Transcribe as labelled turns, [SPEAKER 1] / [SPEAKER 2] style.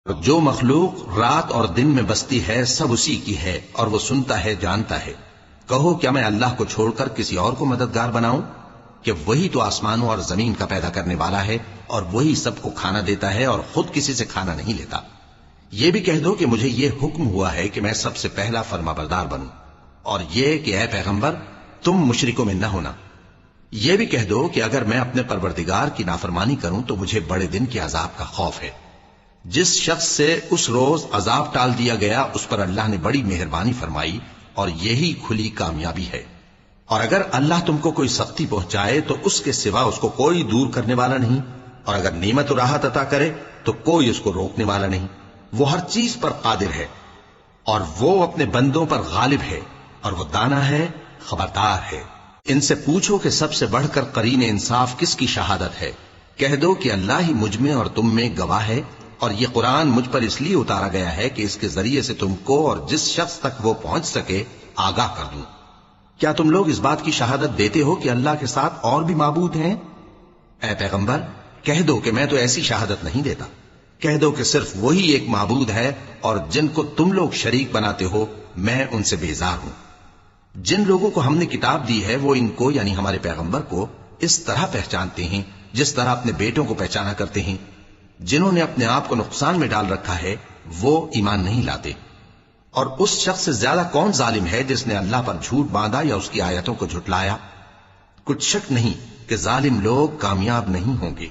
[SPEAKER 1] جو مخلوق رات اور دن میں بستی ہے سب اسی کی ہے، اور وہ سنتا ہے جانتا ہے۔ کہو کیا میں اللہ کو چھوڑ کر کسی اور کو مددگار بناؤں؟ کہ وہی تو آسمانوں اور زمین کا پیدا کرنے والا ہے، اور وہی سب کو کھانا دیتا ہے اور خود کسی سے کھانا نہیں لیتا۔ یہ بھی کہہ دو کہ مجھے یہ حکم ہوا ہے کہ میں سب سے پہلا فرما بردار بنوں، اور یہ کہ اے پیغمبر تم مشرکوں میں نہ ہونا۔ یہ بھی کہہ دو کہ اگر میں اپنے پروردگار کی نافرمانی کروں تو مجھے بڑے دن کے عذاب کا خوف ہے۔ جس شخص سے اس روز عذاب ٹال دیا گیا اس پر اللہ نے بڑی مہربانی فرمائی، اور یہی کھلی کامیابی ہے۔ اور اگر اللہ تم کو کوئی سختی پہنچائے تو اس کے سوا اس کو کوئی دور کرنے والا نہیں، اور اگر نعمت و راحت عطا کرے تو کوئی اس کو روکنے والا نہیں۔ وہ ہر چیز پر قادر ہے، اور وہ اپنے بندوں پر غالب ہے، اور وہ دانا ہے، خبردار ہے۔ ان سے پوچھو کہ سب سے بڑھ کر قرین انصاف کس کی شہادت ہے؟ کہہ دو کہ اللہ ہی مجھ میں اور تم میں گواہ ہے، اور یہ قرآن مجھ پر اس لیے اتارا گیا ہے کہ اس کے ذریعے سے تم کو اور جس شخص تک وہ پہنچ سکے آگاہ کر دوں۔ کیا تم لوگ اس بات کی شہادت دیتے ہو کہ اللہ کے ساتھ اور بھی معبود ہیں؟ اے پیغمبر کہہ دو کہ میں تو ایسی شہادت نہیں دیتا۔ کہہ دو کہ صرف وہی ایک معبود ہے، اور جن کو تم لوگ شریک بناتے ہو میں ان سے بیزار ہوں۔ جن لوگوں کو ہم نے کتاب دی ہے وہ ان کو یعنی ہمارے پیغمبر کو اس طرح پہچانتے ہیں جس طرح اپنے بیٹوں کو پہچانا کرتے ہیں۔ جنہوں نے اپنے آپ کو نقصان میں ڈال رکھا ہے وہ ایمان نہیں لاتے۔ اور اس شخص سے زیادہ کون ظالم ہے جس نے اللہ پر جھوٹ باندھا یا اس کی آیتوں کو جھٹلایا؟ کچھ شک نہیں کہ ظالم لوگ کامیاب نہیں ہوں گے۔